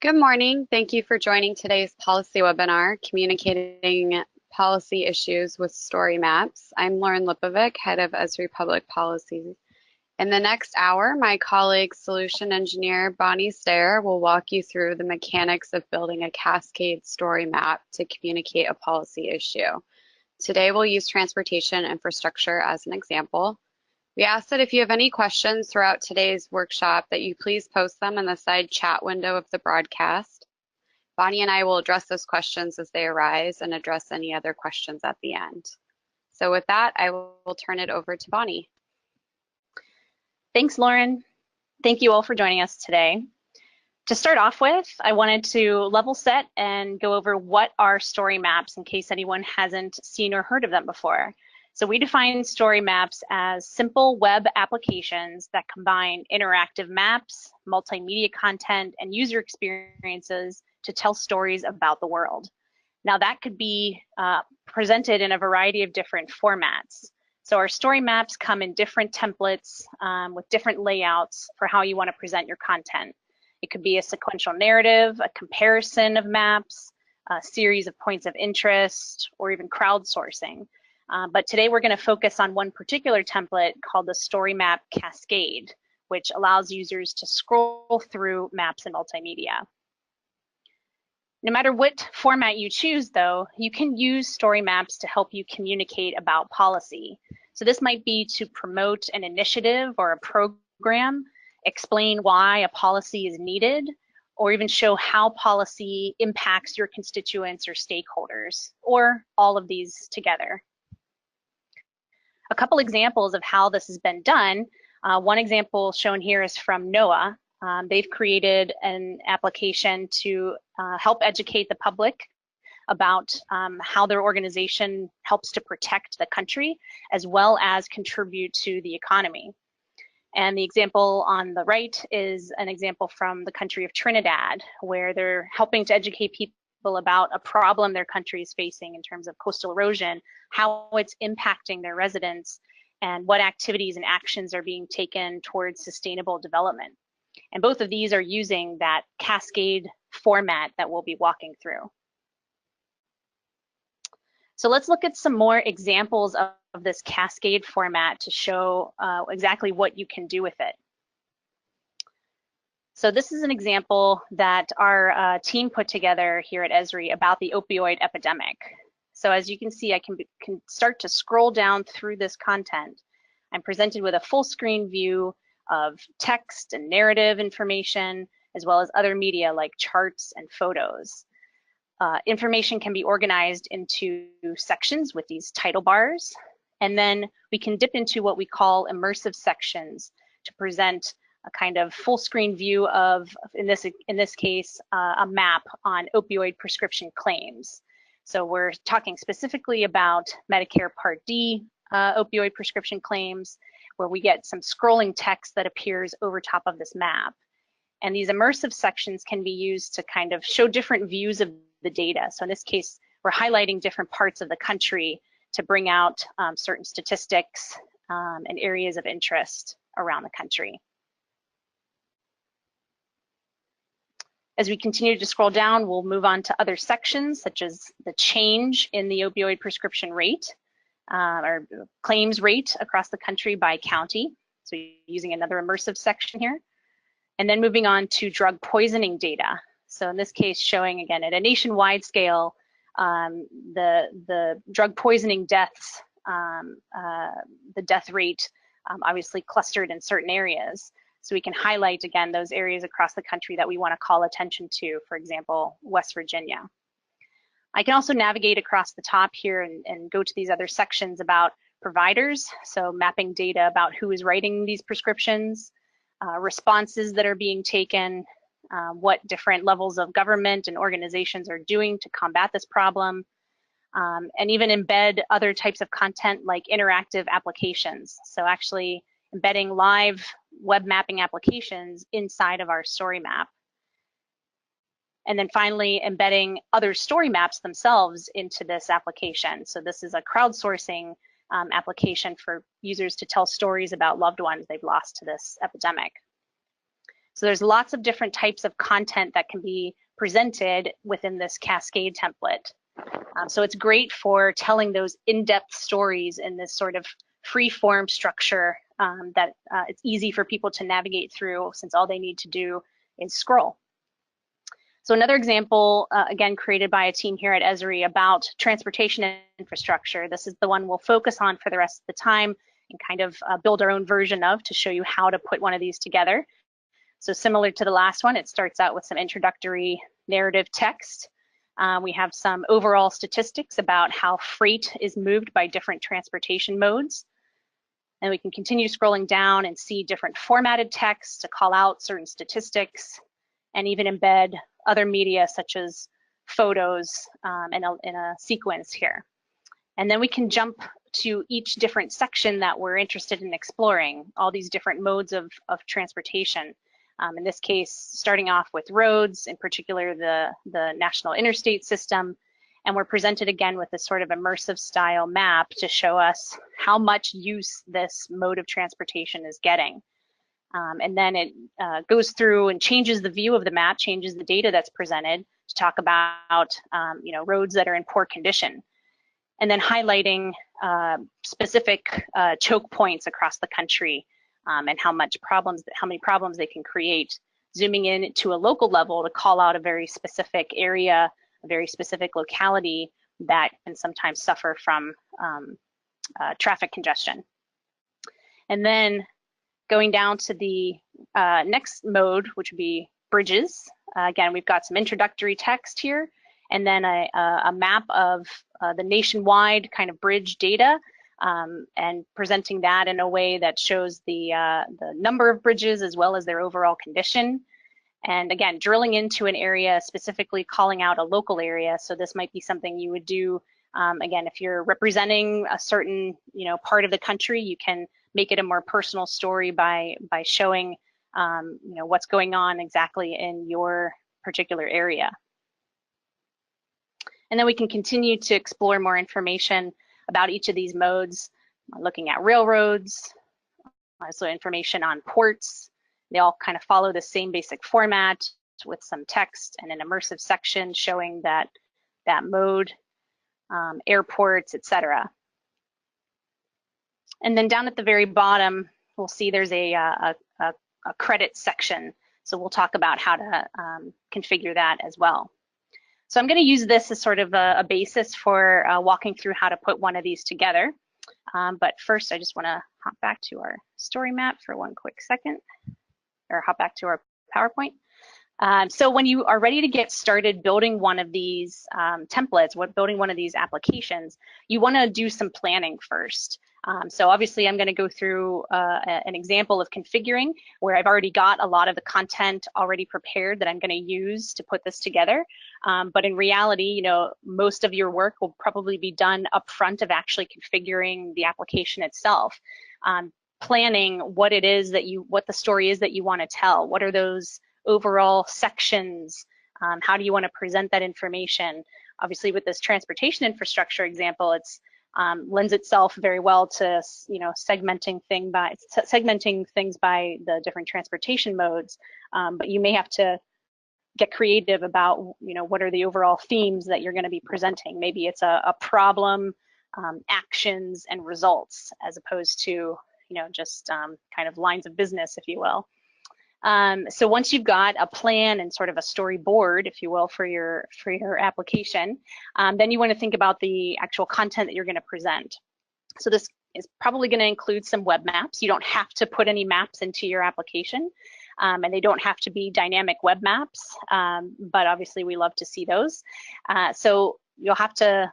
Good morning. Thank you for joining today's policy webinar, Communicating Policy Issues with Story Maps. I'm Lauren Lipovic, Head of Esri Public Policy. In the next hour, my colleague, Solution Engineer Bonnie Stair, will walk you through the mechanics of building a cascade story map to communicate a policy issue. Today, we'll use transportation infrastructure as an example. We ask that if you have any questions throughout today's workshop that you please post them in the side chat window of the broadcast. Bonnie and I will address those questions as they arise and address any other questions at the end. So with that, I will turn it over to Bonnie. Thanks, Lauren. Thank you all for joining us today. To start off with, I wanted to level set and go over what are story maps in case anyone hasn't seen or heard of them before. So we define story maps as simple web applications that combine interactive maps, multimedia content, and user experiences to tell stories about the world. Now that could be presented in a variety of different formats. So our story maps come in different templates with different layouts for how you want to present your content. It could be a sequential narrative, a comparison of maps, a series of points of interest, or even crowdsourcing. But today we're going to focus on one particular template called the Story Map Cascade, which allows users to scroll through maps and multimedia. No matter what format you choose, though, you can use story maps to help you communicate about policy. So this might be to promote an initiative or a program, explain why a policy is needed, or even show how policy impacts your constituents or stakeholders, or all of these together. A couple examples of how this has been done. One example shown here is from NOAA. They've created an application to help educate the public about how their organization helps to protect the country as well as contribute to the economy. And the example on the right is an example from the country of Trinidad, where they're helping to educate people about a problem their country is facing in terms of coastal erosion, how it's impacting their residents, and what activities and actions are being taken towards sustainable development. And both of these are using that cascade format that we'll be walking through. So let's look at some more examples of this cascade format to show exactly what you can do with it. So this is an example that our team put together here at Esri about the opioid epidemic. So as you can see, I can start to scroll down through this content. I'm presented with a full screen view of text and narrative information, as well as other media like charts and photos. Information can be organized into sections with these title bars, and then we can dip into what we call immersive sections to present a kind of full screen view of, in this case, a map on opioid prescription claims. So we're talking specifically about Medicare Part D opioid prescription claims, where we get some scrolling text that appears over top of this map. And these immersive sections can be used to kind of show different views of the data. So in this case, we're highlighting different parts of the country to bring out certain statistics and areas of interest around the country. As we continue to scroll down, we'll move on to other sections, such as the change in the opioid prescription rate or claims rate across the country by county. So using another immersive section here. And then moving on to drug poisoning data. So in this case, showing again at a nationwide scale, the drug poisoning deaths, the death rate obviously clustered in certain areas. So we can highlight, again, those areas across the country that we want to call attention to, for example, West Virginia. I can also navigate across the top here and go to these other sections about providers, so mapping data about who is writing these prescriptions, responses that are being taken, what different levels of government and organizations are doing to combat this problem, and even embed other types of content like interactive applications. So actually embedding live web mapping applications inside of our story map. And then finally, embedding other story maps themselves into this application. So this is a crowdsourcing application for users to tell stories about loved ones they've lost to this epidemic. So there's lots of different types of content that can be presented within this Cascade template. So it's great for telling those in-depth stories in this sort of free-form structure that it's easy for people to navigate through, since all they need to do is scroll. So another example, again, created by a team here at Esri about transportation infrastructure. This is the one we'll focus on for the rest of the time and kind of build our own version of to show you how to put one of these together. So similar to the last one, it starts out with some introductory narrative text. We have some overall statistics about how freight is moved by different transportation modes. And we can continue scrolling down and see different formatted text to call out certain statistics and even embed other media such as photos in a sequence here. And then we can jump to each different section that we're interested in exploring, all these different modes of transportation. In this case, starting off with roads, in particular the national interstate system, and we're presented again with this sort of immersive style map to show us how much use this mode of transportation is getting. And then it goes through and changes the view of the map, changes the data that's presented to talk about roads that are in poor condition, and then highlighting specific choke points across the country and how many problems they can create, zooming in to a local level to call out a very specific area, a very specific locality that can sometimes suffer from traffic congestion. And then going down to the next mode, which would be bridges. Again, we've got some introductory text here, and then a map of the nationwide kind of bridge data, and presenting that in a way that shows the number of bridges as well as their overall condition. And again, drilling into an area, specifically calling out a local area. So this might be something you would do, again, if you're representing a certain part of the country, you can make it a more personal story by showing what's going on exactly in your particular area. And then we can continue to explore more information about each of these modes, looking at railroads, also information on ports. They all kind of follow the same basic format with some text and an immersive section showing that mode, airports, etc. And then down at the very bottom, we'll see there's a credit section. So we'll talk about how to configure that as well. So I'm going to use this as sort of a basis for walking through how to put one of these together. But first, I just want to hop back to our story map for one quick second, or hop back to our PowerPoint. So when you are ready to get started building one of these templates, building one of these applications, you want to do some planning first. So obviously I'm going to go through an example of configuring where I've already got a lot of the content already prepared that I'm going to use to put this together. But in reality, most of your work will probably be done up front of actually configuring the application itself. Planning what it is what the story is that you want to tell. What are those overall sections? How do you want to present that information? Obviously with this transportation infrastructure example, it's lends itself very well to segmenting things by the different transportation modes, but you may have to get creative about what are the overall themes that you're going to be presenting. Maybe it's a problem, actions, and results, as opposed to just kind of lines of business, if you will. So once you've got a plan and sort of a storyboard, if you will, for your application, then you want to think about the actual content that you're going to present. So this is probably going to include some web maps. You don't have to put any maps into your application, and they don't have to be dynamic web maps, but obviously we love to see those. So you'll have to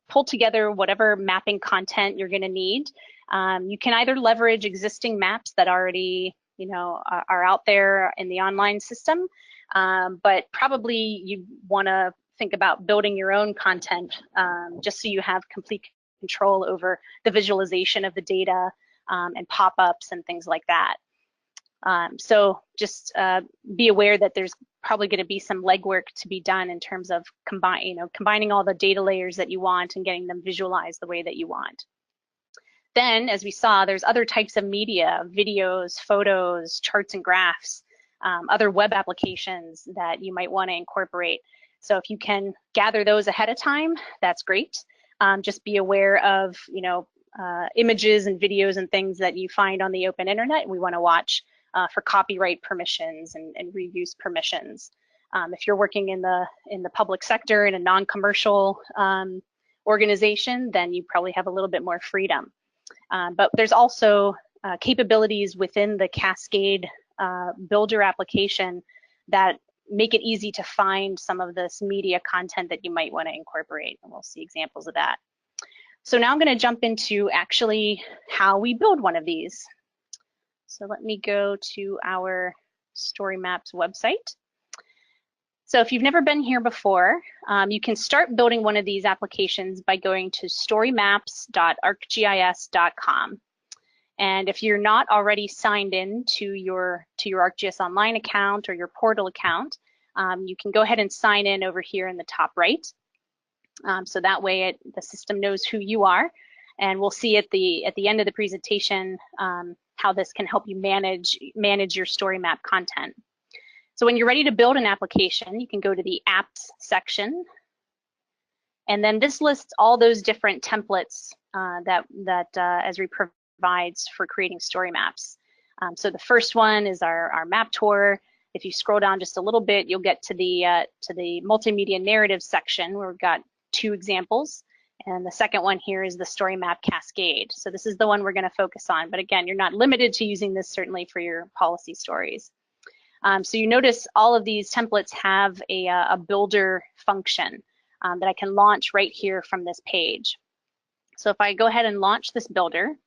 pull together whatever mapping content you're going to need. You can either leverage existing maps that already are out there in the online system, but probably you want to think about building your own content, just so you have complete control over the visualization of the data and pop-ups and things like that. So just be aware that there's probably going to be some legwork to be done in terms of combining all the data layers that you want and getting them visualized the way that you want. then, as we saw, there's other types of media, videos, photos, charts and graphs, other web applications that you might want to incorporate. So if you can gather those ahead of time, that's great. Just be aware of, images and videos and things that you find on the open internet. We want to watch for copyright permissions and reuse permissions. If you're working in the public sector in a non-commercial organization, then you probably have a little bit more freedom. But there's also capabilities within the Cascade Builder application that make it easy to find some of this media content that you might want to incorporate, and we'll see examples of that. So now I'm going to jump into actually how we build one of these. So let me go to our StoryMaps website. So if you've never been here before, you can start building one of these applications by going to storymaps.arcgis.com. And if you're not already signed in to your ArcGIS Online account or your portal account, you can go ahead and sign in over here in the top right. So that way the system knows who you are, and we'll see at the end of the presentation how this can help you manage your StoryMap content. So when you're ready to build an application, you can go to the Apps section, and then this lists all those different templates that Esri provides for creating story maps. So the first one is our map tour. If you scroll down just a little bit, you'll get to the multimedia narrative section where we've got 2 examples. And the second one here is the story map cascade. So this is the one we're going to focus on. But again, you're not limited to using this certainly for your policy stories. So you notice all of these templates have a builder function that I can launch right here from this page. So if I go ahead and launch this builder,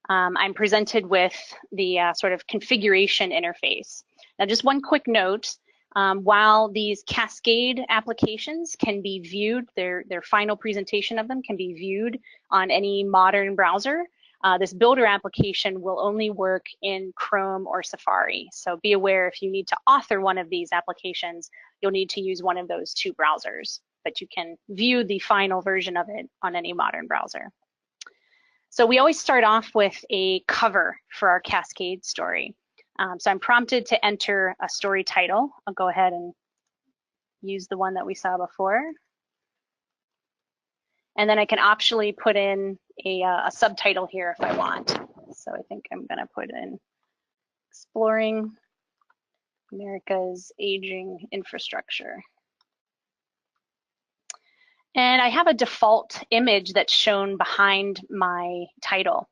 I'm presented with the sort of configuration interface. Now, just one quick note, while these Cascade applications can be viewed, their final presentation of them can be viewed on any modern browser, this builder application will only work in Chrome or Safari. So be aware if you need to author one of these applications, you'll need to use one of those 2 browsers, but you can view the final version of it on any modern browser. So we always start off with a cover for our Cascade story. So I'm prompted to enter a story title. I'll go ahead and use the one that we saw before. And then I can optionally put in a subtitle here if I want. So I think I'm going to put in Exploring America's Aging Infrastructure. And I have a default image that's shown behind my title.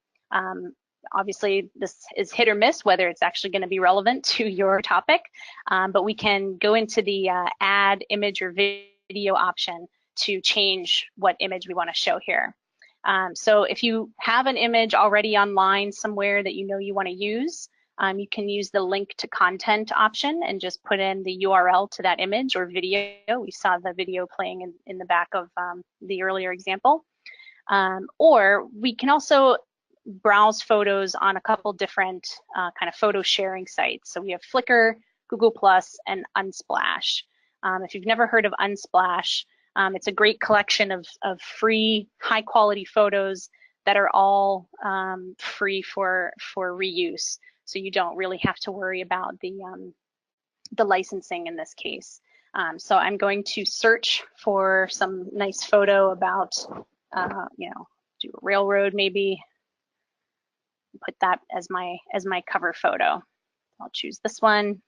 Obviously, this is hit or miss whether it's actually going to be relevant to your topic, but we can go into the add image or video option to change what image we want to show here. So if you have an image already online somewhere that you know you want to use, you can use the link to content option and just put in the URL to that image or video. We saw the video playing in the back of the earlier example. Or we can also browse photos on a couple different kind of photo sharing sites. So we have Flickr, Google+, and Unsplash. If you've never heard of Unsplash, it's a great collection of free, high-quality photos that are all free for reuse. So you don't really have to worry about the licensing in this case. So I'm going to search for some nice photo about, do a railroad maybe. Put that as my cover photo. I'll choose this one.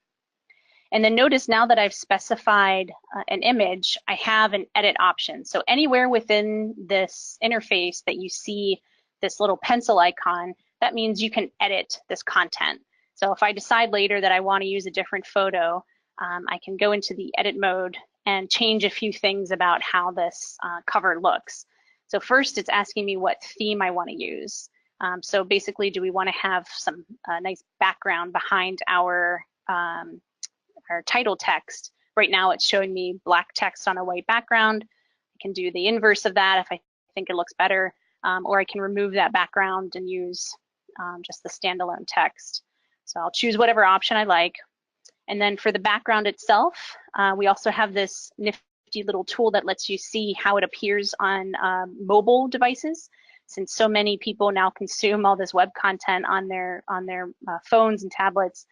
And then notice now that I've specified an image, I have an edit option. So anywhere within this interface that you see this little pencil icon, that means you can edit this content. So if I decide later that I want to use a different photo, I can go into the edit mode and change a few things about how this cover looks. So first, it's asking me what theme I want to use. So basically, do we want to have some nice background behind our title text? Right now, it's showing me black text on a white background. I can do the inverse of that if I think it looks better, or I can remove that background and use just the standalone text. So I'll choose whatever option I like. And then for the background itself, we also have this nifty little tool that lets you see how it appears on mobile devices. Since so many people now consume all this web content on their phones and tablets,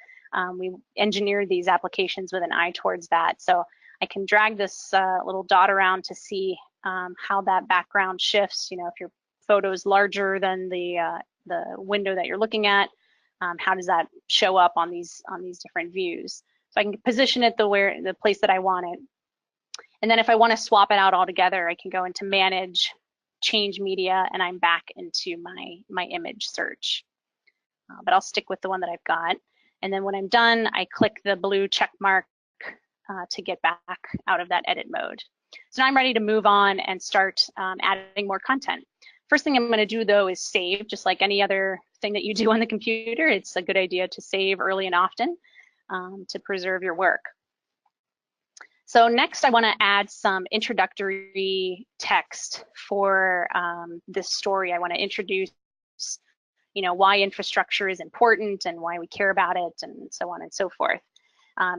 we engineered these applications with an eye towards that. So I can drag this little dot around to see how that background shifts. You know, if your photo is larger than the window that you're looking at, how does that show up on these different views? So I can position it the place that I want it. And then if I want to swap it out altogether, I can go into Manage, Change Media, and I'm back into my image search. But I'll stick with the one that I've got. And then when I'm done, I click the blue check mark to get back out of that edit mode. So now I'm ready to move on and start adding more content. First thing I'm going to do, though, is save. Just like any other thing that you do on the computer, it's a good idea to save early and often to preserve your work. So next, I want to add some introductory text for this story. I want to introduce, you know, why infrastructure is important and why we care about it, and so on and so forth.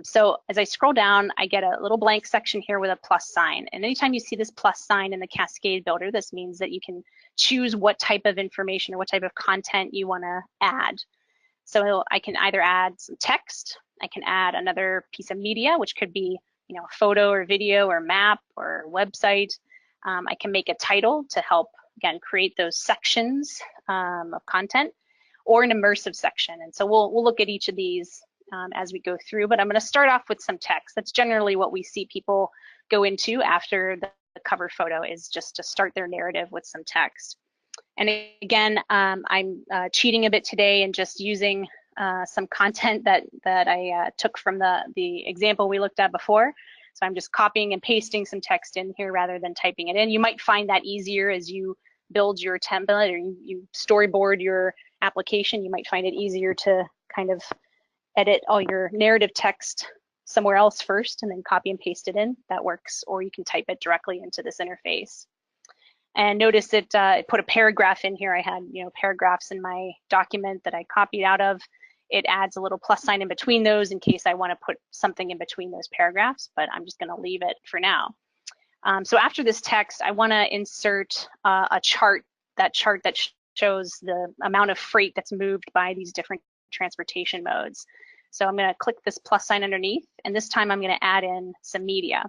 So as I scroll down, I get a little blank section here with a plus sign. And anytime you see this plus sign in the Cascade Builder, this means that you can choose what type of information or what type of content you want to add. So I can either add some text, I can add another piece of media, which could be, you know, a photo or video or map or website. I can make a title to help, again, create those sections of content, or an immersive section. And so we'll look at each of these as we go through, but I'm going to start off with some text. That's generally what we see people go into after the cover photo, is just to start their narrative with some text. And again, I'm cheating a bit today and just using some content that I took from the example we looked at before. So I'm just copying and pasting some text in here rather than typing it in. You might find that easier as you build your template or you storyboard your application. You might find it easier to kind of edit all your narrative text somewhere else first and then copy and paste it in. That works, or you can type it directly into this interface. And notice it put a paragraph in here. I had, you know, paragraphs in my document that I copied out of. It adds a little plus sign in between those in case I want to put something in between those paragraphs, but I'm just going to leave it for now. So after this text, I want to insert a chart, that shows the amount of freight that's moved by these different transportation modes. So I'm going to click this plus sign underneath, and this time I'm going to add in some media.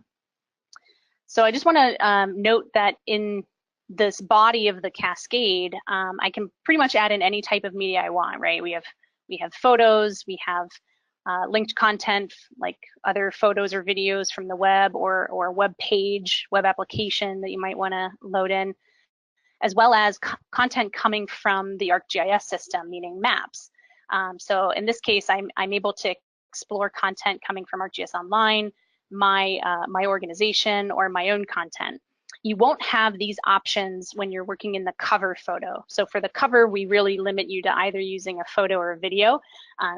So I just want to note that in this body of the Cascade, I can pretty much add in any type of media I want, right? We have photos, we have linked content like other photos or videos from the web, or a web page, web application that you might want to load in, as well as content coming from the ArcGIS system, meaning maps. So in this case, I'm able to explore content coming from ArcGIS Online, my organization, or my own content. You won't have these options when you're working in the cover photo. So for the cover, we really limit you to either using a photo or a video,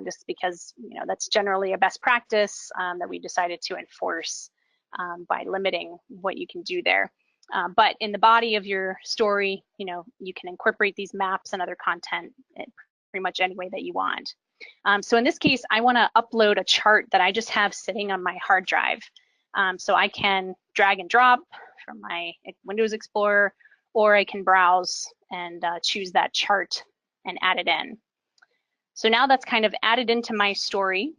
just because, you know, that's generally a best practice that we decided to enforce by limiting what you can do there. But in the body of your story, you know, you can incorporate these maps and other content pretty much any way that you want. So in this case, I want to upload a chart that I just have sitting on my hard drive. So I can drag and drop from my Windows Explorer, or I can browse and choose that chart and add it in. So now that's kind of added into my story.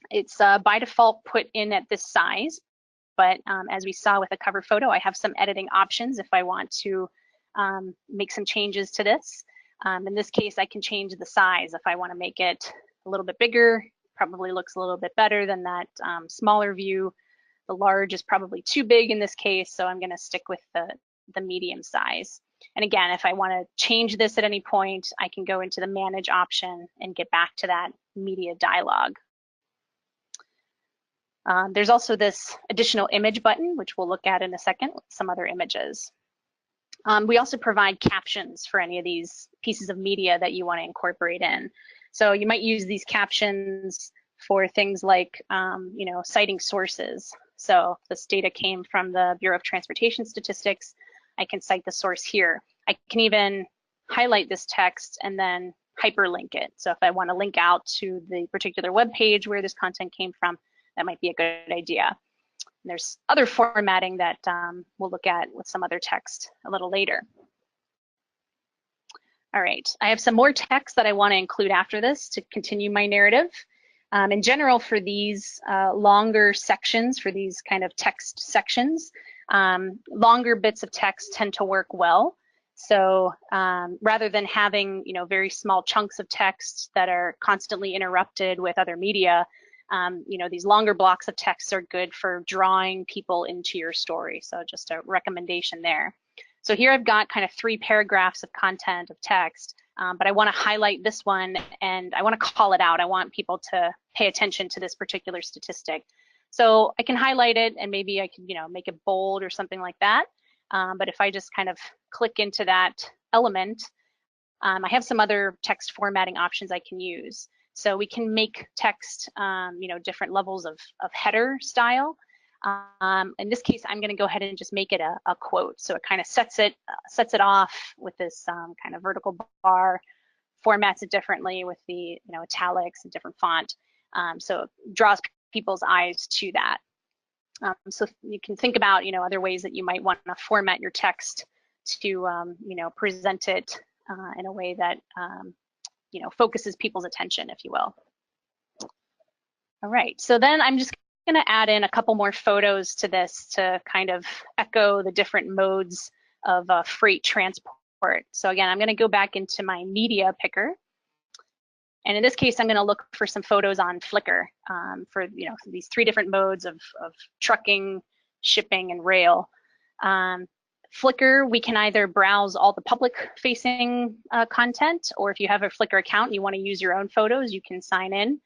It's by default put in at this size, but as we saw with the cover photo, I have some editing options if I want to make some changes to this. In this case, I can change the size. If I want to make it a little bit bigger, probably looks a little bit better than that smaller view. The large is probably too big in this case, so I'm going to stick with the medium size. And again, if I want to change this at any point, I can go into the Manage option and get back to that media dialog. There's also this additional image button, which we'll look at in a second, some other images. We also provide captions for any of these pieces of media that you want to incorporate in. So you might use these captions for things like, you know, citing sources. So if this data came from the Bureau of Transportation Statistics, I can cite the source here. I can even highlight this text and then hyperlink it. So if I want to link out to the particular web page where this content came from, that might be a good idea. And there's other formatting that we'll look at with some other text a little later. All right, I have some more text that I want to include after this to continue my narrative. In general, for these longer sections, for these kind of text sections, longer bits of text tend to work well. So rather than having, very small chunks of text that are constantly interrupted with other media, these longer blocks of text are good for drawing people into your story. So just a recommendation there. So here I've got kind of 3 paragraphs of content of text, but I want to highlight this one and I want to call it out. I want people to pay attention to this particular statistic. So I can highlight it and maybe I can, make it bold or something like that. But if I just kind of click into that element, I have some other text formatting options I can use. So we can make text, different levels of header style. In this case, I'm going to go ahead and just make it a quote. So it kind of sets it off with this kind of vertical bar, formats it differently with the italics and different font. So it draws people's eyes to that. So you can think about other ways that you might want to format your text to present it in a way that focuses people's attention, if you will. All right, so then I'm just going to add in a couple more photos to this to kind of echo the different modes of freight transport. So again, I'm going to go back into my media picker. And in this case, I'm going to look for some photos on Flickr for these 3 different modes of trucking, shipping, and rail. Flickr, we can either browse all the public-facing content, or if you have a Flickr account and you want to use your own photos, you can sign in.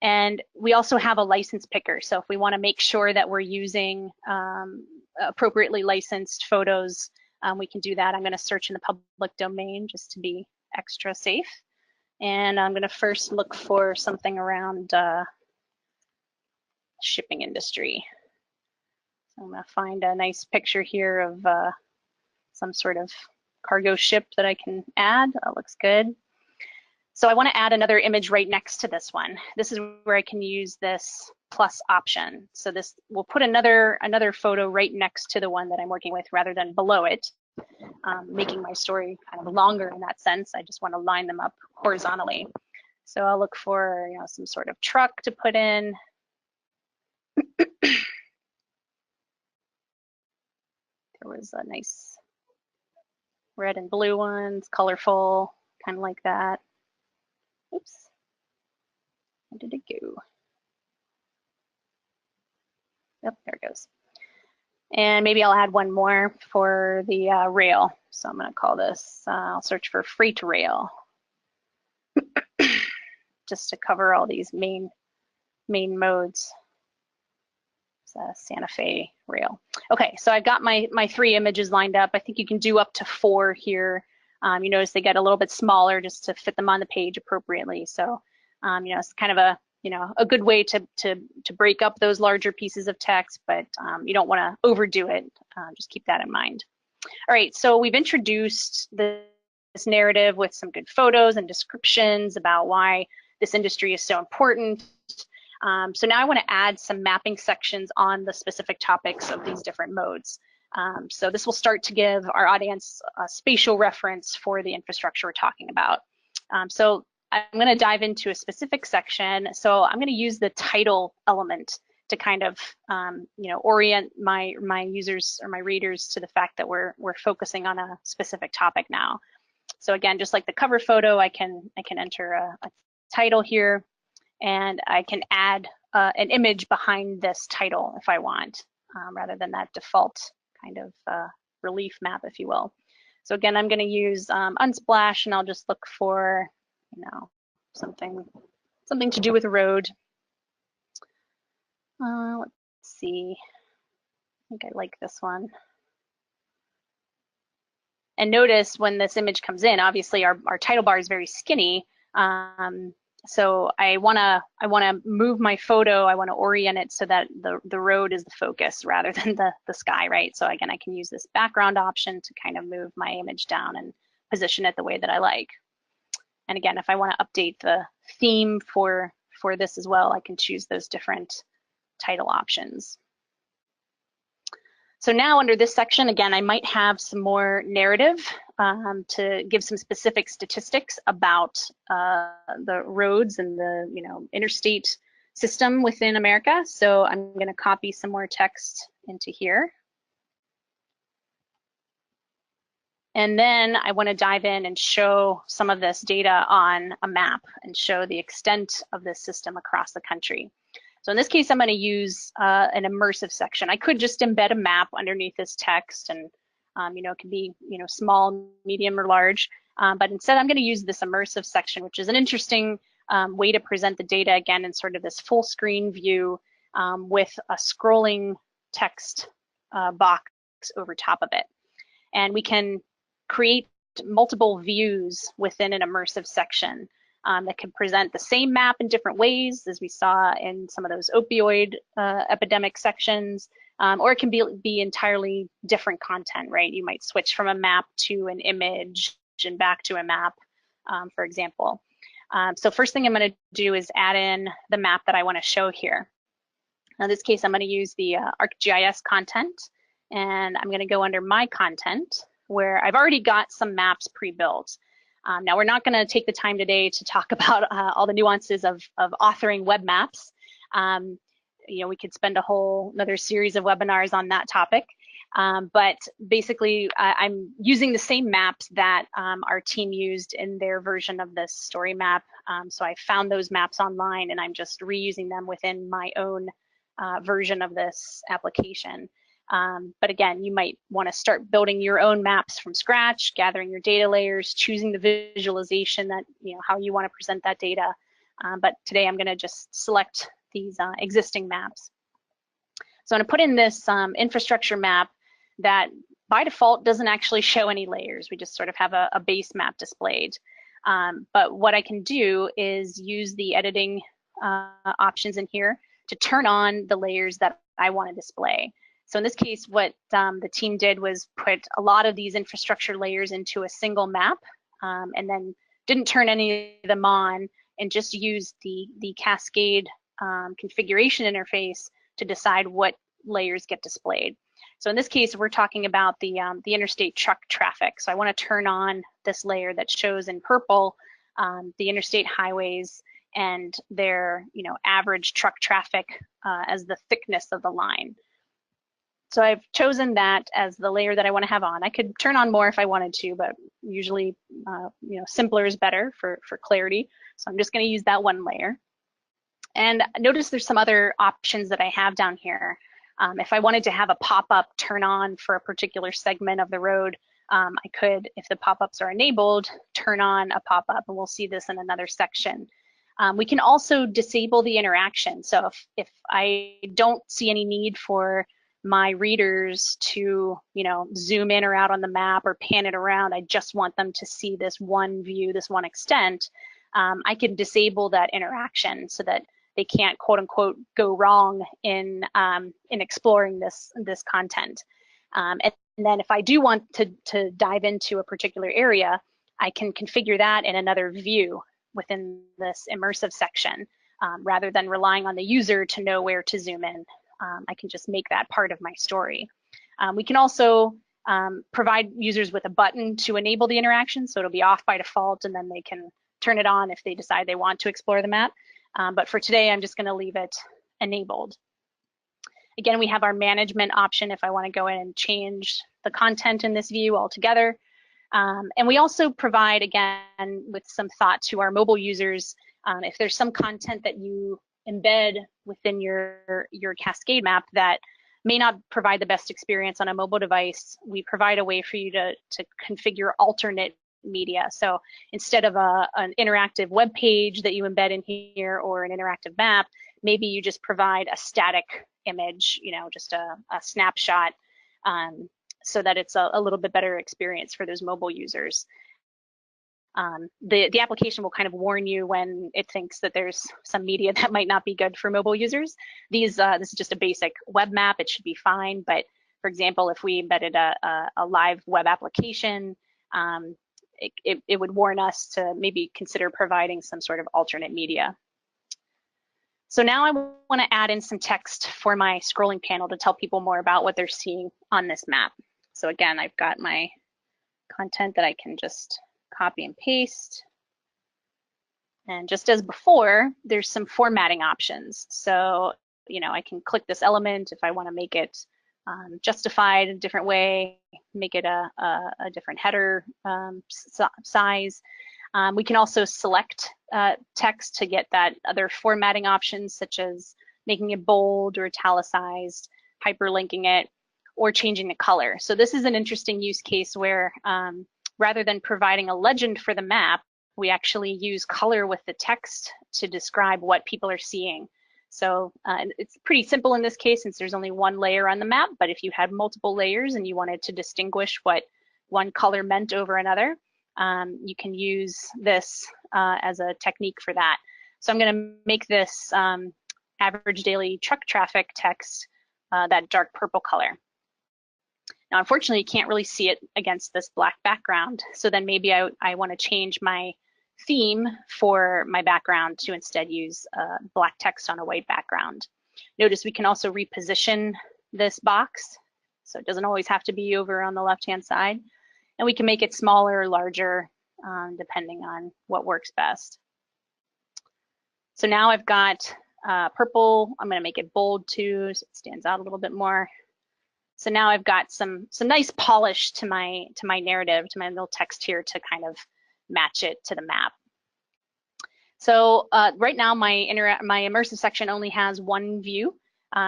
And we also have a license picker. So if we want to make sure that we're using appropriately licensed photos, we can do that. I'm going to search in the public domain just to be extra safe. And I'm going to first look for something around shipping industry. So I'm going to find a nice picture here of some sort of cargo ship that I can add. That looks good. So I want to add another image right next to this one. This is where I can use this plus option. So this will put another photo right next to the one that I'm working with rather than below it, making my story kind of longer in that sense. I just want to line them up horizontally. So I'll look for some sort of truck to put in. There was a nice red and blue ones, colorful, kind of like that. Oops, where did it go? Oh, there it goes. And maybe I'll add one more for the rail. So I'm going to call this, I'll search for freight rail, just to cover all these main modes. Santa Fe rail. Okay, so I've got my 3 images lined up. I think you can do up to 4 here. You notice they get a little bit smaller just to fit them on the page appropriately. So, it's kind of a good way to break up those larger pieces of text, but you don't want to overdo it. Just keep that in mind. All right, so we've introduced this narrative with some good photos and descriptions about why this industry is so important. So now I want to add some mapping sections on the specific topics of these different modes. So this will start to give our audience a spatial reference for the infrastructure we're talking about. So I'm going to dive into a specific section. So I'm going to use the title element to kind of orient my users or my readers to the fact that we're focusing on a specific topic now. So again, just like the cover photo, I can enter a title here, and I can add an image behind this title if I want, rather than that default kind of relief map, if you will. So again, I'm going to use Unsplash, and I'll just look for something to do with a road. Let's see. I think I like this one. And notice when this image comes in, obviously our title bar is very skinny. So I wanna move my photo. I want to orient it so that the road is the focus rather than the sky, right? So again, I can use this background option to kind of move my image down and position it the way that I like. And again, if I want to update the theme for this as well, I can choose those different title options. So now under this section, again, I might have some more narrative to give some specific statistics about the roads and the interstate system within America. So I'm going to copy some more text into here. And then I want to dive in and show some of this data on a map and show the extent of this system across the country. So in this case, I'm going to use an immersive section. I could just embed a map underneath this text, and it can be small, medium, or large. But instead, I'm going to use this immersive section, which is an interesting way to present the data again in sort of this full screen view with a scrolling text box over top of it. And we can create multiple views within an immersive section that can present the same map in different ways, as we saw in some of those opioid epidemic sections, or it can be entirely different content, right? You might switch from a map to an image and back to a map, for example. So first thing I'm going to do is add in the map that I want to show here. In this case, I'm going to use the ArcGIS content, and I'm going to go under My Content, where I've already got some maps pre-built. Now, we're not going to take the time today to talk about all the nuances of authoring web maps. We could spend a whole another series of webinars on that topic. But basically, I'm using the same maps that our team used in their version of this story map. So I found those maps online, and I'm just reusing them within my own version of this application. But again, you might want to start building your own maps from scratch, gathering your data layers, choosing the visualization that, how you want to present that data. But today I'm going to just select these existing maps. So I'm going to put in this infrastructure map that by default doesn't actually show any layers. We just sort of have a base map displayed. But what I can do is use the editing options in here to turn on the layers that I want to display. So in this case, what the team did was put a lot of these infrastructure layers into a single map, and then didn't turn any of them on, and just used the Cascade configuration interface to decide what layers get displayed. So in this case, we're talking about the interstate truck traffic. So I want to turn on this layer that shows in purple the interstate highways and their average truck traffic as the thickness of the line. So I've chosen that as the layer that I want to have on. I could turn on more if I wanted to, but usually simpler is better for clarity. So I'm just going to use that one layer. And notice there's some other options that I have down here. If I wanted to have a pop-up turn on for a particular segment of the road, I could, if the pop-ups are enabled, turn on a pop-up, and we'll see this in another section. We can also disable the interaction. So if I don't see any need for my readers to zoom in or out on the map or pan it around, I just want them to see this one view, this one extent, I can disable that interaction so that they can't quote unquote go wrong in exploring this content. And then if I do want to dive into a particular area, I can configure that in another view within this immersive section rather than relying on the user to know where to zoom in. I can just make that part of my story. We can also provide users with a button to enable the interaction, so it'll be off by default, and then they can turn it on if they decide they want to explore the map. But for today, I'm just going to leave it enabled. Again, we have our management option if I want to go in and change the content in this view altogether. And we also provide, again, with some thought to our mobile users, if there's some content that you embed within your Cascade map that may not provide the best experience on a mobile device, we provide a way for you to configure alternate media. So instead of an interactive web page that you embed in here or an interactive map, maybe you just provide a static image, just a snapshot, so that it's a little bit better experience for those mobile users. The application will kind of warn you when it thinks that there's some media that might not be good for mobile users. This is just a basic web map. It should be fine. But for example, if we embedded a live web application, it would warn us to maybe consider providing some sort of alternate media. So now I want to add in some text for my scrolling panel to tell people more about what they're seeing on this map. So again, I've got my content that I can just copy and paste. And just as before, there's some formatting options. So, I can click this element if I want to make it justified a different way, make it a different header size. We can also select text to get that other formatting options, such as making it bold or italicized, hyperlinking it, or changing the color. So this is an interesting use case where rather than providing a legend for the map, we actually use color with the text to describe what people are seeing. So it's pretty simple in this case since there's only one layer on the map, but if you had multiple layers and you wanted to distinguish what one color meant over another, you can use this as a technique for that. So I'm going to make this average daily truck traffic text that dark purple color. Now, unfortunately, you can't really see it against this black background. So then maybe I want to change my theme for my background to instead use black text on a white background. Notice we can also reposition this box. So it doesn't always have to be over on the left-hand side. And we can make it smaller or larger depending on what works best. So now I've got purple. I'm going to make it bold too, so it stands out a little bit more. So now I've got some nice polish to my narrative, to my little text here to kind of match it to the map. So right now my immersive section only has one view,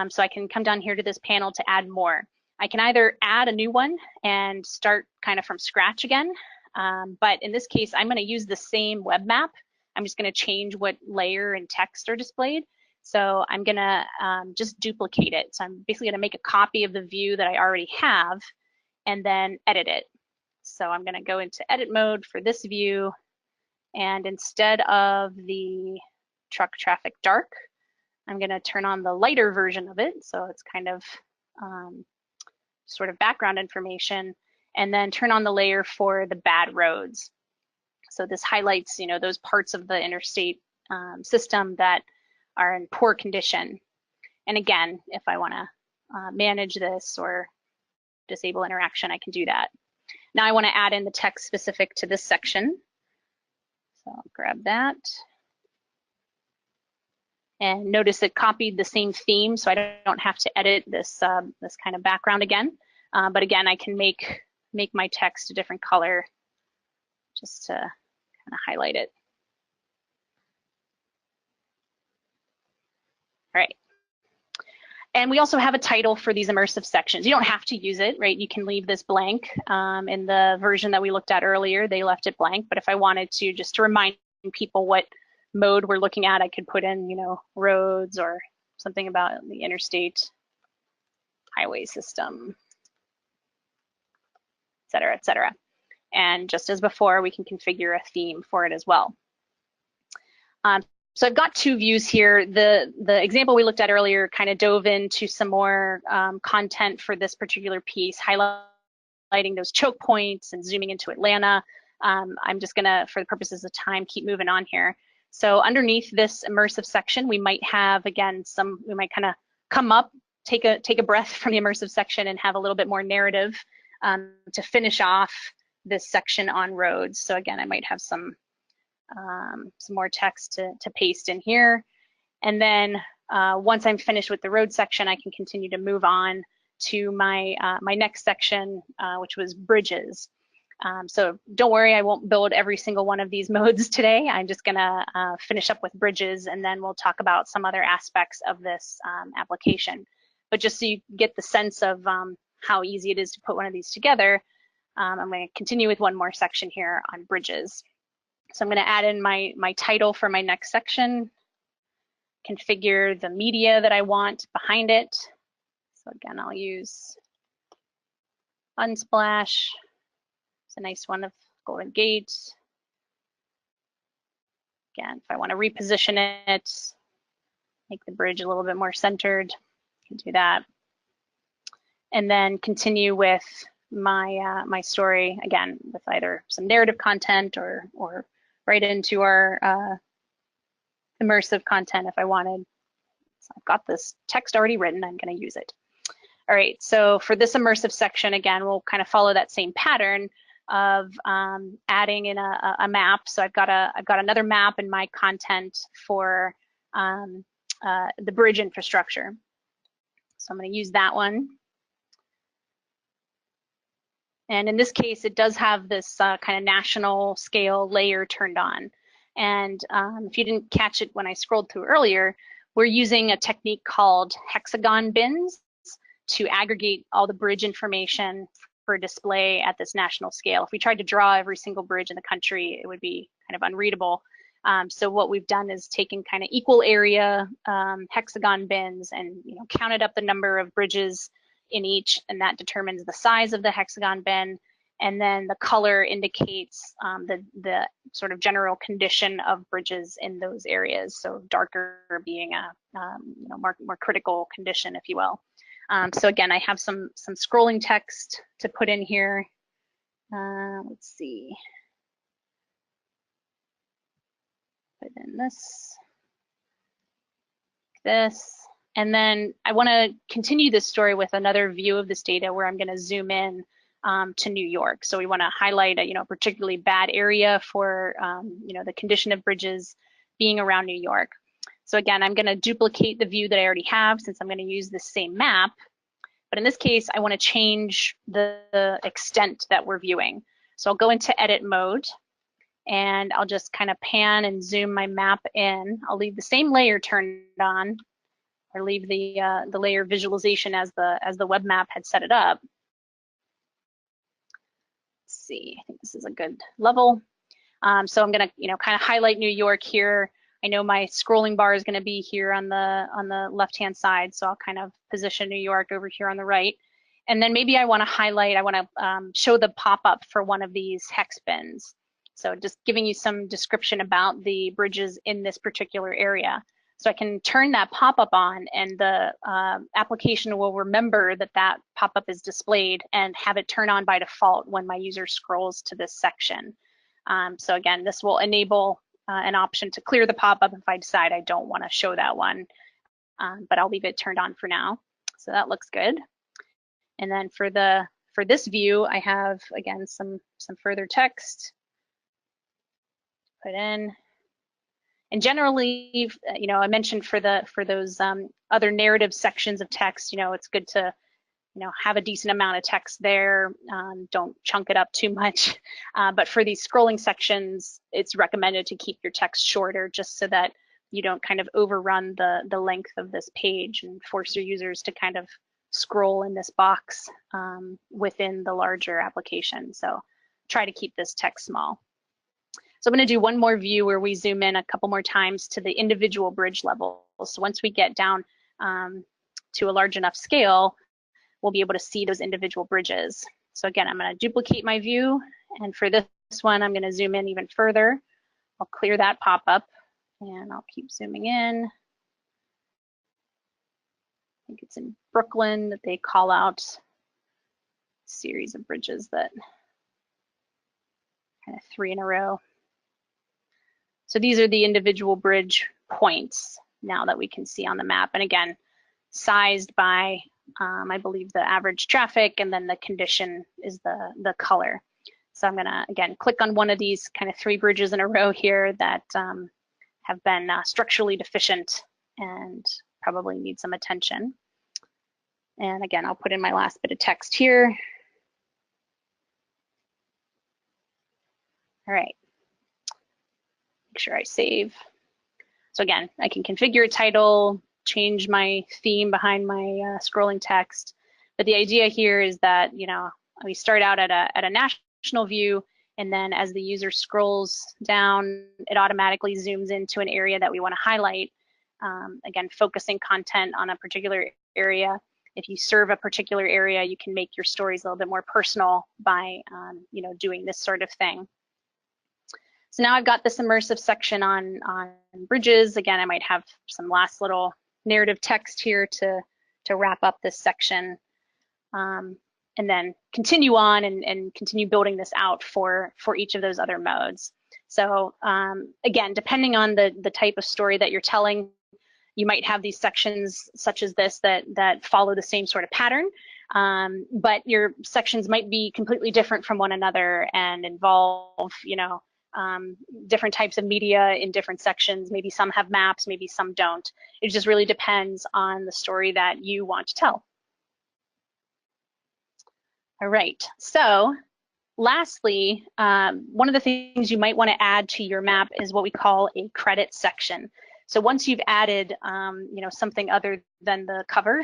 so I can come down here to this panel to add more. I can either add a new one and start kind of from scratch again, but in this case, I'm going to use the same web map. I'm just going to change what layer and text are displayed. So I'm going to just duplicate it. So I'm basically going to make a copy of the view that I already have and then edit it. So I'm going to go into edit mode for this view. And instead of the truck traffic dark, I'm going to turn on the lighter version of it. So it's kind of sort of background information, and then turn on the layer for the bad roads. So this highlights, those parts of the interstate system that are in poor condition. And again, if I want to manage this or disable interaction, I can do that. Now I want to add in the text specific to this section. So I'll grab that. And notice it copied the same theme, so I don't have to edit this this kind of background again. But again, I can make my text a different color just to kind of highlight it. All right. And we also have a title for these immersive sections. You don't have to use it, right? You can leave this blank. In the version that we looked at earlier, they left it blank. But if I wanted to, just to remind people what mode we're looking at, I could put in, roads or something about the interstate highway system, et cetera, et cetera. And just as before, we can configure a theme for it as well. So I've got two views here. The example we looked at earlier kind of dove into some more content for this particular piece, highlighting those choke points and zooming into Atlanta. I'm just gonna, for the purposes of time, keep moving on here. So underneath this immersive section, we might have, again, we might kind of come up, take a breath from the immersive section and have a little bit more narrative to finish off this section on roads. So again, I might have some more text to paste in here. And then once I'm finished with the road section, I can continue to move on to my next section, which was bridges. So don't worry, I won't build every single one of these modes today. I'm just gonna finish up with bridges, and then we'll talk about some other aspects of this application. But just so you get the sense of how easy it is to put one of these together, I'm gonna continue with one more section here on bridges. So I'm gonna add in my title for my next section, configure the media that I want behind it. So again, I'll use Unsplash. It's a nice one of Golden Gate. Again, if I want to reposition it, make the bridge a little bit more centered, I can do that. And then continue with my my story, again, with either some narrative content or right into our immersive content if I wanted. I've got this text already written, I'm going to use it. All right, so for this immersive section, again, we'll kind of follow that same pattern of adding in a map. So I've got another map in my content for the bridge infrastructure. So I'm going to use that one. And in this case, it does have this kind of national scale layer turned on. And if you didn't catch it when I scrolled through earlier, we're using a technique called hexagon bins to aggregate all the bridge information for display at this national scale. If we tried to draw every single bridge in the country, it would be kind of unreadable. So what we've done is taken kind of equal area hexagon bins and counted up the number of bridges in each, and that determines the size of the hexagon bin. And then the color indicates the sort of general condition of bridges in those areas. So darker being a more critical condition, if you will. So again, I have some scrolling text to put in here. Let's see. Put in this, and then I want to continue this story with another view of this data where I'm going to zoom in to New York. So we want to highlight a particularly bad area for the condition of bridges being around New York. So again, I'm going to duplicate the view that I already have since I'm going to use the same map. But in this case, I want to change the extent that we're viewing. So I'll go into edit mode and I'll just kind of pan and zoom my map in. I'll leave the same layer turned on, or leave the layer visualization as the web map had set it up. Let's see, I think this is a good level. So I'm going to kind of highlight New York here. I know my scrolling bar is going to be here on the left-hand side, so I'll kind of position New York over here on the right. And then maybe I want to highlight, I want to show the pop-up for one of these hex bins. So just giving you some description about the bridges in this particular area. So I can turn that pop-up on, and the application will remember that pop-up is displayed and have it turn on by default when my user scrolls to this section. So again, this will enable an option to clear the pop-up if I decide I don't want to show that one, but I'll leave it turned on for now. So that looks good. And then for this view, I have again some further text put in. And generally, I mentioned for those other narrative sections of text, it's good to have a decent amount of text there. Don't chunk it up too much. But for these scrolling sections, it's recommended to keep your text shorter just so that you don't kind of overrun the length of this page and force your users to kind of scroll in this box within the larger application. So try to keep this text small. So I'm going to do one more view where we zoom in a couple more times to the individual bridge level. So once we get down to a large enough scale, we'll be able to see those individual bridges. So again, I'm going to duplicate my view, and for this one, I'm going to zoom in even further. I'll clear that pop-up, and I'll keep zooming in. I think it's in Brooklyn that they call out a series of bridges that kind of 3 in a row. So these are the individual bridge points now that we can see on the map. And again, sized by, I believe, the average traffic, and then the condition is the color. So I'm gonna, again, click on one of these kind of 3 bridges in a row here that have been structurally deficient and probably need some attention. And again, I'll put in my last bit of text here. All right. Make sure I save. So again, I can configure a title, change my theme behind my scrolling text. But the idea here is that, we start out at a national view, and then as the user scrolls down, it automatically zooms into an area that we want to highlight. Again, focusing content on a particular area. If you serve a particular area, you can make your stories a little bit more personal by, doing this sort of thing. So now I've got this immersive section on bridges. Again, I might have some last little narrative text here to wrap up this section, and then continue on and continue building this out for each of those other modes. So again, depending on the type of story that you're telling, You might have these sections such as this that follow the same sort of pattern, but your sections might be completely different from one another and involve, different types of media in different sections. Maybe some have maps, maybe some don't. It just really depends on the story that you want to tell. All right, so lastly, one of the things you might want to add to your map is what we call a credit section. So once you've added, something other than the cover,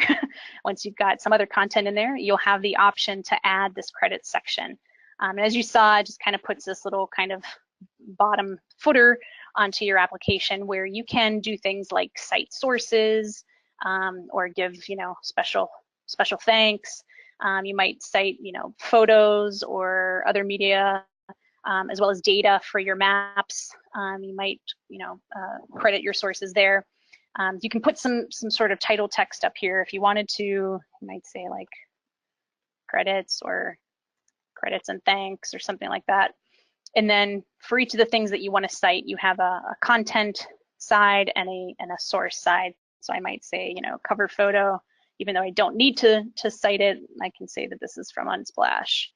once you've got some other content in there, you'll have the option to add this credit section. And as you saw, it just kind of puts this little kind of bottom footer onto your application where you can do things like cite sources or give, special thanks. You might cite, photos or other media, as well as data for your maps. You might, credit your sources there. You can put some sort of title text up here if you wanted to. You might say like credits or credits and thanks or something like that. And then for each of the things that you want to cite, you have a content side and a source side. So I might say, cover photo. Even though I don't need to cite it, I can say that this is from Unsplash.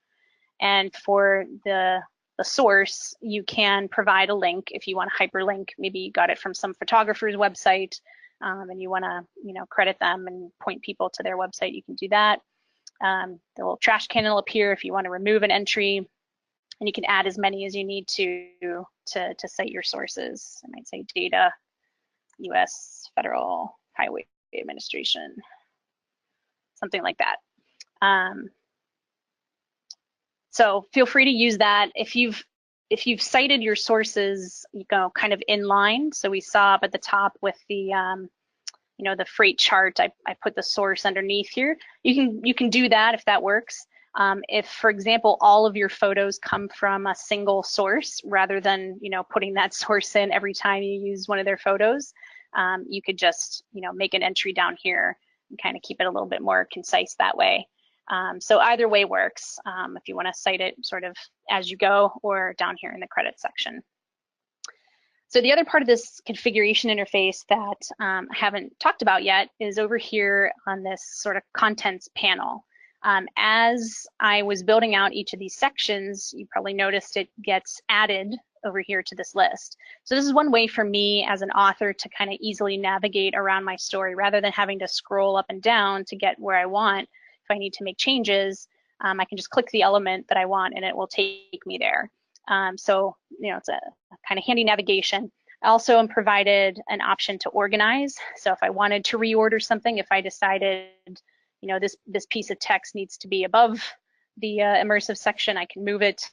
And for the source, you can provide a link if you want to hyperlink. Maybe you got it from some photographer's website and you want to, credit them and point people to their website. You can do that. The little trash can will appear if you want to remove an entry, and you can add as many as you need to cite your sources. I might say data, U.S. Federal Highway Administration, something like that. So feel free to use that. If you've cited your sources, kind of in line. So we saw up at the top with the the freight chart, I put the source underneath here. You can do that if that works. If, for example, all of your photos come from a single source rather than putting that source in every time you use one of their photos, you could just make an entry down here and kind of keep it a little bit more concise that way. So either way works if you want to cite it sort of as you go or down here in the credit section. So the other part of this configuration interface that I haven't talked about yet is over here on this sort of contents panel. As I was building out each of these sections, you probably noticed it gets added over here to this list. So this is one way for me as an author to kind of easily navigate around my story rather than having to scroll up and down to get where I want. If I need to make changes, I can just click the element that I want and it will take me there. So, it's a kind of handy navigation. I also am provided an option to organize. So if I wanted to reorder something, if I decided, this piece of text needs to be above the immersive section, I can move it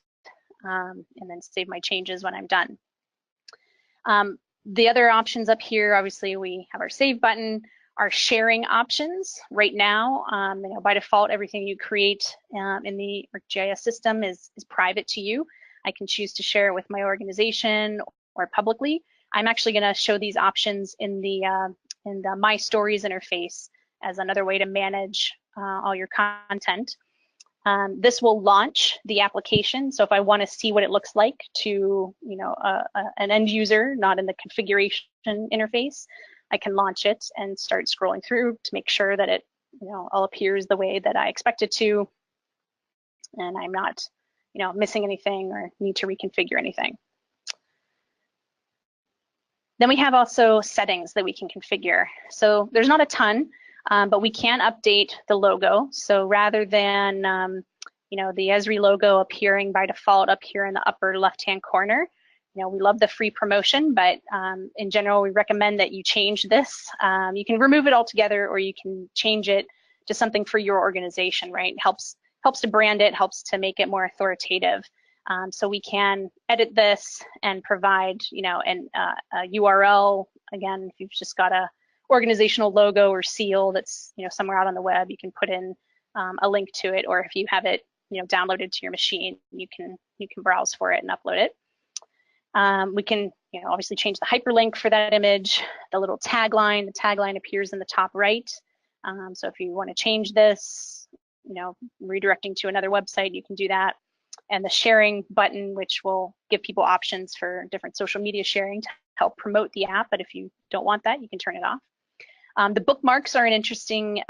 and then save my changes when I'm done. The other options up here, obviously we have our save button, our sharing options. Right now, by default, everything you create in the ArcGIS system is private to you. I can choose to share it with my organization or publicly. I'm actually going to show these options in the My Stories interface as another way to manage all your content. This will launch the application. So if I want to see what it looks like to an end user, not in the configuration interface, I can launch it and start scrolling through to make sure that it all appears the way that I expect it to, and I'm not missing anything or need to reconfigure anything. Then we have also settings that we can configure. So there's not a ton, but we can update the logo. So rather than the Esri logo appearing by default up here in the upper left-hand corner, we love the free promotion, but in general, we recommend that you change this. You can remove it altogether, or you can change it to something for your organization, right? It helps to brand it, helps to make it more authoritative. So we can edit this and provide, a URL. Again, if you've just got a organizational logo or seal that's, somewhere out on the web, you can put in a link to it, or if you have it, downloaded to your machine, you can browse for it and upload it. We can, obviously change the hyperlink for that image, the little tagline. The tagline appears in the top right. So if you want to change this, redirecting to another website, you can do that. And the sharing button, which will give people options for different social media sharing to help promote the app. But if you don't want that, you can turn it off. The bookmarks are an interesting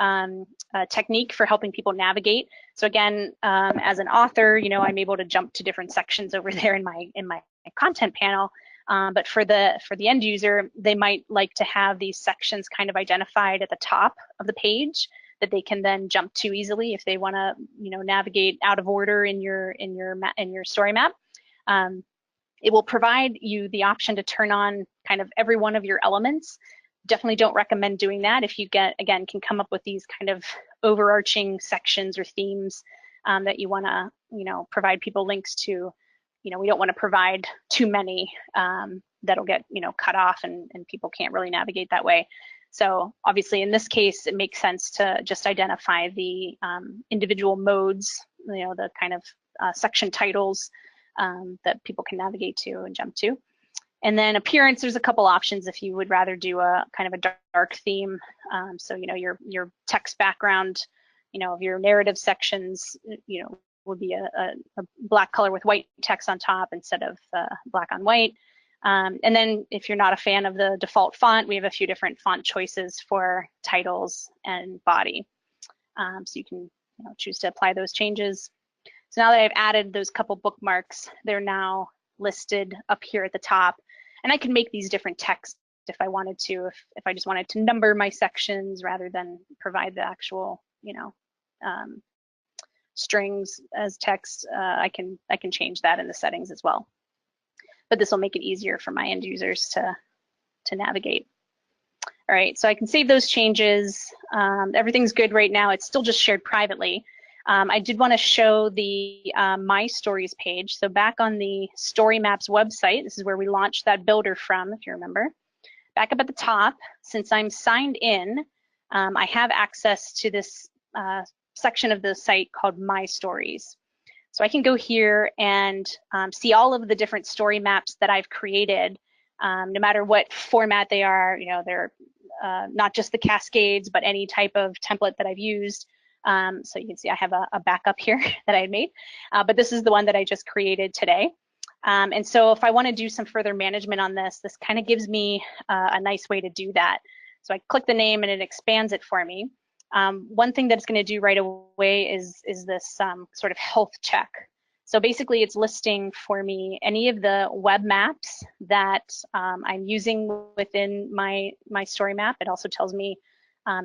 technique for helping people navigate. So again, as an author, you know, I'm able to jump to different sections over there in my content panel. But for the end user, they might like to have these sections kind of identified at the top of the page that they can then jump to easily if they want to, you know, navigate out of order in your story map. It will provide you the option to turn on kind of every one of your elements. Definitely don't recommend doing that if you can come up with these kind of overarching sections or themes that you want to, you know, provide people links to. You know, we don't want to provide too many that'll get, you know, cut off and people can't really navigate that way. So obviously in this case, it makes sense to just identify the individual modes, you know, the kind of section titles that people can navigate to and jump to. And then appearance, there's a couple options if you would rather do a kind of a dark theme. So, you know, your text background, you know, of your narrative sections, you know, would be a black color with white text on top instead of black on white. And then if you're not a fan of the default font, we have a few different font choices for titles and body. So you can, you know, choose to apply those changes. So now that I've added those couple bookmarks, they're now listed up here at the top. And I can make these different texts if I wanted to, if I just wanted to number my sections rather than provide the actual, you know, strings as text. I can change that in the settings as well. But this will make it easier for my end users to navigate. All right, so I can save those changes. Everything's good right now. It's still just shared privately. I did want to show the My Stories page. So back on the Story Maps website, this is where we launched that builder from, if you remember. Back up at the top, since I'm signed in, I have access to this section of the site called My Stories. So I can go here and see all of the different story maps that I've created, no matter what format they are. You know, they're not just the cascades, but any type of template that I've used. So you can see I have a backup here that I had made, but this is the one that I just created today. And so if I want to do some further management on this, this kind of gives me a nice way to do that. So I click the name and it expands it for me. One thing that it's going to do right away is this sort of health check. So basically it's listing for me any of the web maps that I'm using within my story map. It also tells me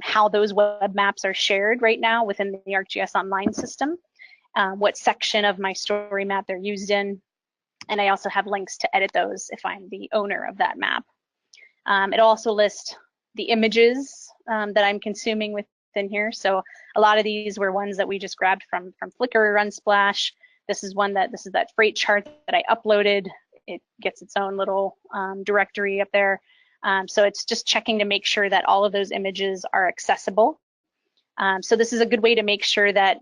how those web maps are shared right now within the ArcGIS Online system, what section of my story map they're used in, and I also have links to edit those if I'm the owner of that map. It'll also list the images that I'm consuming within here. So a lot of these were ones that we just grabbed from Flickr or Unsplash. This is that freight chart that I uploaded. It gets its own little directory up there. So it's just checking to make sure that all of those images are accessible. So this is a good way to make sure that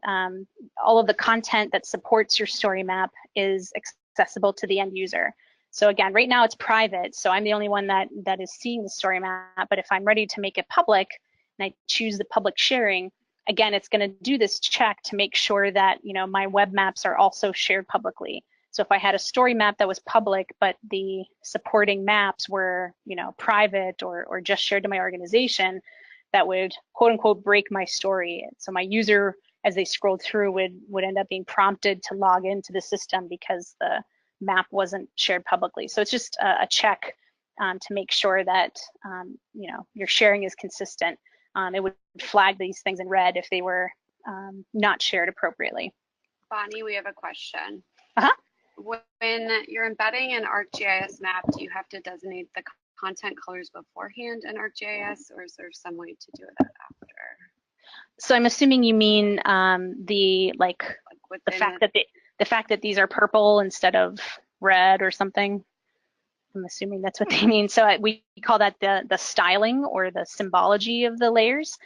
all of the content that supports your story map is accessible to the end user. So again, right now it's private, so I'm the only one that is seeing the story map, but if I'm ready to make it public and I choose the public sharing, again, it's going to do this check to make sure that, you know, my web maps are also shared publicly. So if I had a story map that was public, but the supporting maps were, you know, private or just shared to my organization, that would quote unquote break my story. So my user, as they scrolled through, would end up being prompted to log into the system because the map wasn't shared publicly. So it's just a check to make sure that you know, your sharing is consistent. It would flag these things in red if they were not shared appropriately. Bonnie, we have a question. Uh-huh. When you're embedding an ArcGIS map, do you have to designate the content colors beforehand in ArcGIS, or is there some way to do it after? So I'm assuming you mean the fact that these are purple instead of red or something. I'm assuming that's what they mean. So we call that the styling or the symbology of the layers.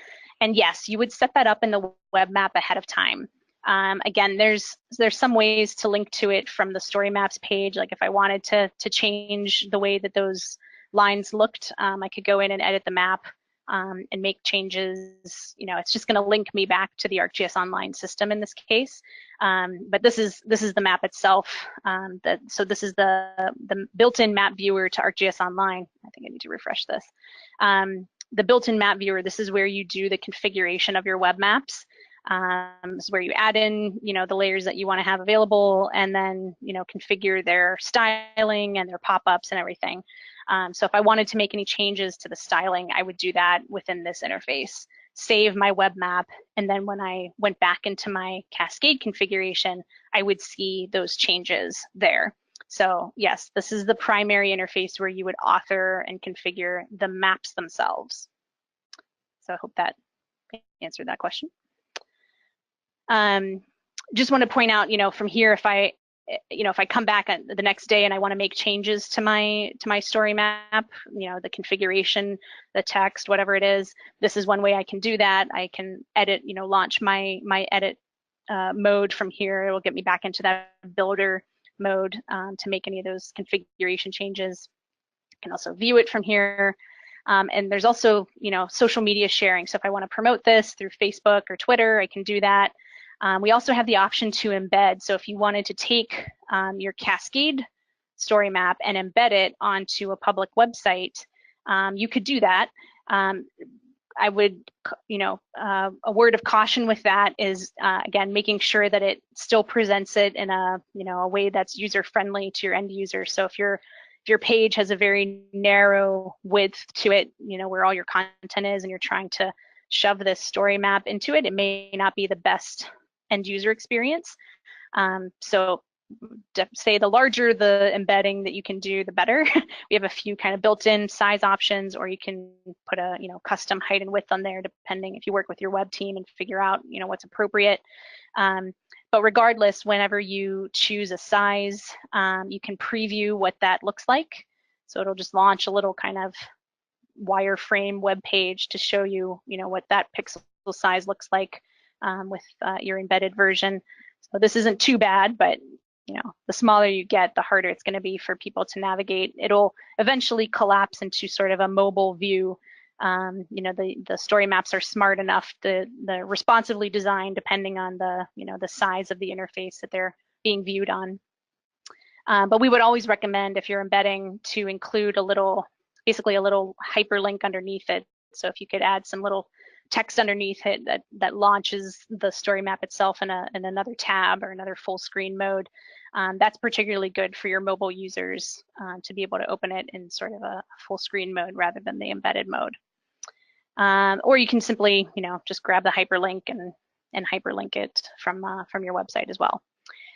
And yes, you would set that up in the web map ahead of time. Again, there's some ways to link to it from the story maps page. Like if I wanted to change the way that those lines looked, I could go in and edit the map and make changes. You know, it's just going to link me back to the ArcGIS Online system in this case. But this is the map itself. So this is the built-in map viewer to ArcGIS Online. I think I need to refresh this. the built-in map viewer, this is where you do the configuration of your web maps. This is where you add in, the layers that you want to have available, and then, configure their styling and their pop-ups and everything. So if I wanted to make any changes to the styling, I would do that within this interface, save my web map, and then when I went back into my Cascade configuration, I would see those changes there. So yes, this is the primary interface where you would author and configure the maps themselves. So I hope that answered that question. Just want to point out, from here, if I come back the next day and I want to make changes to my story map, the configuration, the text, whatever it is, this is one way I can do that. I can edit, launch my edit mode from here. It will get me back into that builder mode to make any of those configuration changes. I can also view it from here. And there's also, social media sharing. So if I want to promote this through Facebook or Twitter, I can do that. We also have the option to embed. So if you wanted to take your Cascade story map and embed it onto a public website, you could do that. I would, a word of caution with that is, again, making sure that it still presents it in a way that's user-friendly to your end user. So if your page has a very narrow width to it, where all your content is, and you're trying to shove this story map into it, it may not be the best end user experience. So say the larger the embedding that you can do, the better. We have a few kind of built-in size options, or you can put a custom height and width on there, depending if you work with your web team and figure out what's appropriate. But regardless, whenever you choose a size, you can preview what that looks like. So it'll just launch a little kind of wireframe web page to show you, what that pixel size looks like with your embedded version. So this isn't too bad, but the smaller you get, the harder it's going to be for people to navigate. It'll eventually collapse into sort of a mobile view. The story maps are smart enough, the responsively designed, depending on the the size of the interface that they're being viewed on. But we would always recommend, if you're embedding, to include basically a little hyperlink underneath it. So if you could add some little text underneath it that launches the story map itself in another tab or another full screen mode, that's particularly good for your mobile users to be able to open it in sort of a full screen mode rather than the embedded mode. Or you can simply, just grab the hyperlink and hyperlink it from your website as well.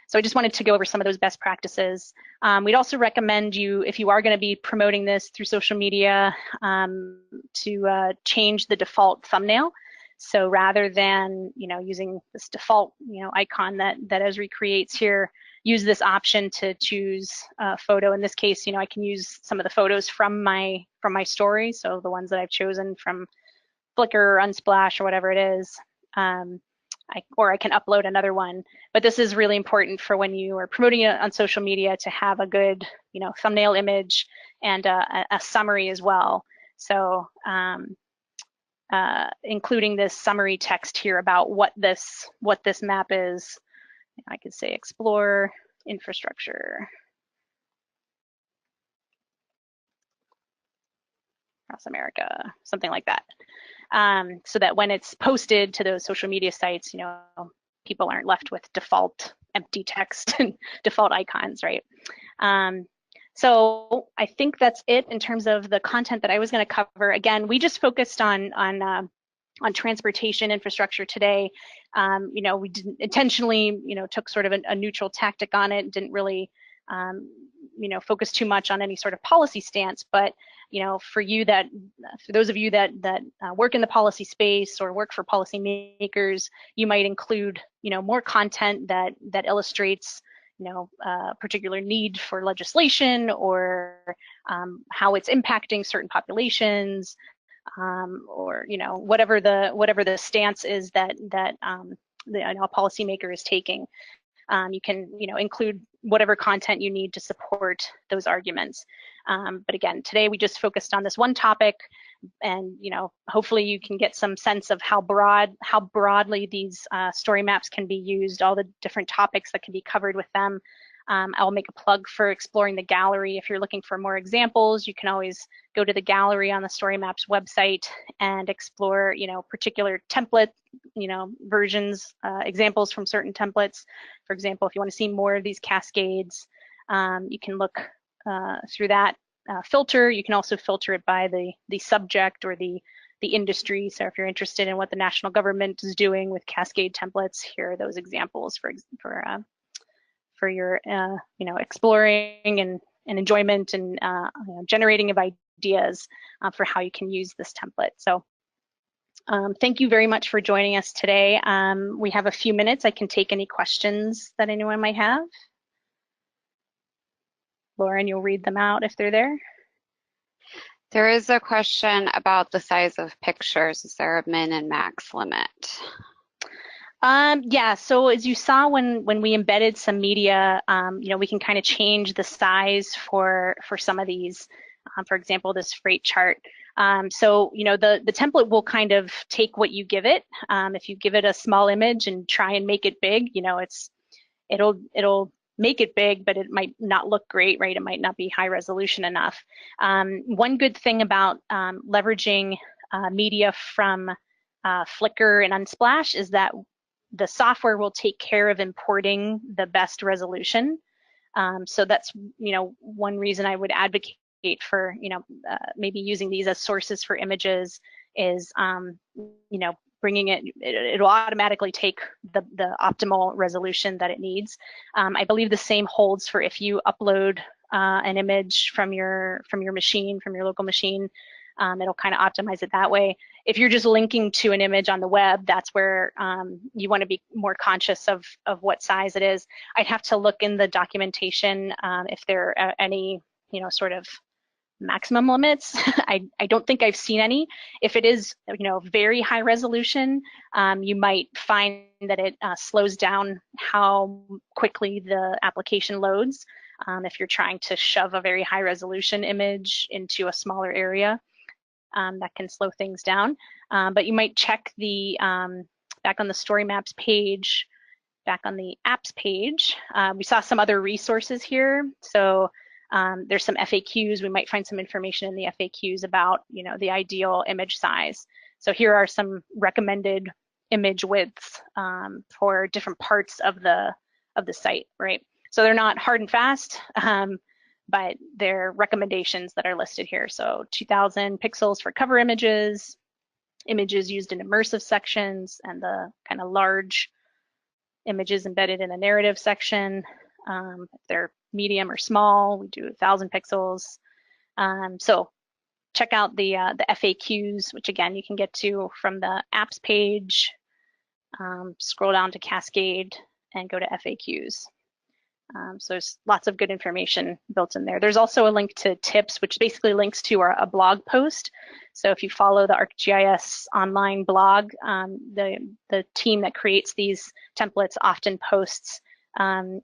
So I just wanted to go over some of those best practices. We'd also recommend you, if you are going to be promoting this through social media, to change the default thumbnail. So rather than using this default icon that Esri creates here, use this option to choose a photo. In this case, I can use some of the photos from my story, so the ones that I've chosen from Flickr or Unsplash or whatever it is. Or I can upload another one, but this is really important for when you are promoting it on social media, to have a good, thumbnail image and a summary as well. So including this summary text here about what this map is, I could say explore infrastructure across America, something like that. So that when it's posted to those social media sites, people aren't left with default empty text and default icons, right? So I think that's it in terms of the content that I was going to cover. Again, we just focused on transportation infrastructure today. We didn't intentionally, took sort of a neutral tactic on it, didn't really focus too much on any sort of policy stance, but for those of you that work in the policy space or work for policymakers, you might include more content that illustrates particular need for legislation, or how it's impacting certain populations, or whatever the stance is that a policymaker is taking. You can include whatever content you need to support those arguments. But again, today we just focused on this one topic, and hopefully you can get some sense of how broadly these story maps can be used, all the different topics that can be covered with them. I'll make a plug for exploring the gallery. If you're looking for more examples, you can always go to the gallery on the Story Maps website and explore, particular template, versions, examples from certain templates. For example, if you want to see more of these cascades, you can look through that filter. You can also filter it by the subject or the industry. So if you're interested in what the national government is doing with cascade templates, here are those examples for your exploring and enjoyment and generating of ideas for how you can use this template. So thank you very much for joining us today. We have a few minutes. I can take any questions that anyone might have. Lauren, you'll read them out if they're there. There is a question about the size of pictures. Is there a min and max limit? Yeah, so as you saw when we embedded some media, we can kind of change the size for some of these. For example, this freight chart. So the template will kind of take what you give it. If you give it a small image and try and make it big, it'll make it big, but it might not look great, right? It might not be high resolution enough. One good thing about leveraging media from Flickr and Unsplash is that the software will take care of importing the best resolution. So that's one reason I would advocate for maybe using these as sources for images is bringing it'll automatically take the optimal resolution that it needs. I believe the same holds for if you upload an image from your machine, from your local machine. It'll kind of optimize it that way. If you're just linking to an image on the web, that's where you want to be more conscious of what size it is. I'd have to look in the documentation if there are any sort of maximum limits. I don't think I've seen any. If it is very high resolution, you might find that it slows down how quickly the application loads. If you're trying to shove a very high resolution image into a smaller area, that can slow things down. But you might check the back on the Story Maps page, back on the apps page. We saw some other resources here. So there's some FAQs. We might find some information in the FAQs about the ideal image size. So here are some recommended image widths for different parts of the site, right? So they're not hard and fast, but they're recommendations that are listed here. So 2000 pixels for cover images, images used in immersive sections, and the kind of large images embedded in a narrative section. If they're medium or small, we do 1000 pixels. So check out the FAQs, which again, you can get to from the apps page, scroll down to Cascade and go to FAQs. So there's lots of good information built in there. There's also a link to tips, which basically links to a blog post. So if you follow the ArcGIS online blog, the team that creates these templates often posts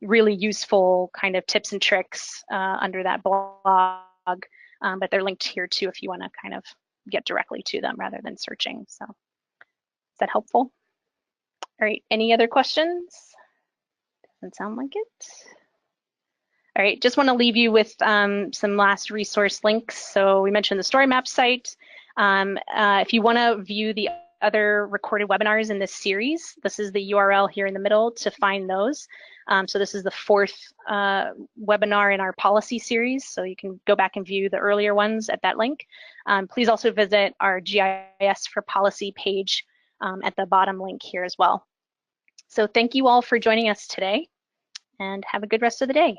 really useful kind of tips and tricks under that blog, but they're linked here too if you want to kind of get directly to them rather than searching. So is that helpful? All right, any other questions? Doesn't sound like it. All right, just want to leave you with some last resource links. So we mentioned the Story Maps site. If you want to view the other recorded webinars in this series, this is the URL here in the middle to find those. So this is the 4th webinar in our policy series, so you can go back and view the earlier ones at that link. Please also visit our GIS for Policy page at the bottom link here as well. So thank you all for joining us today, and have a good rest of the day.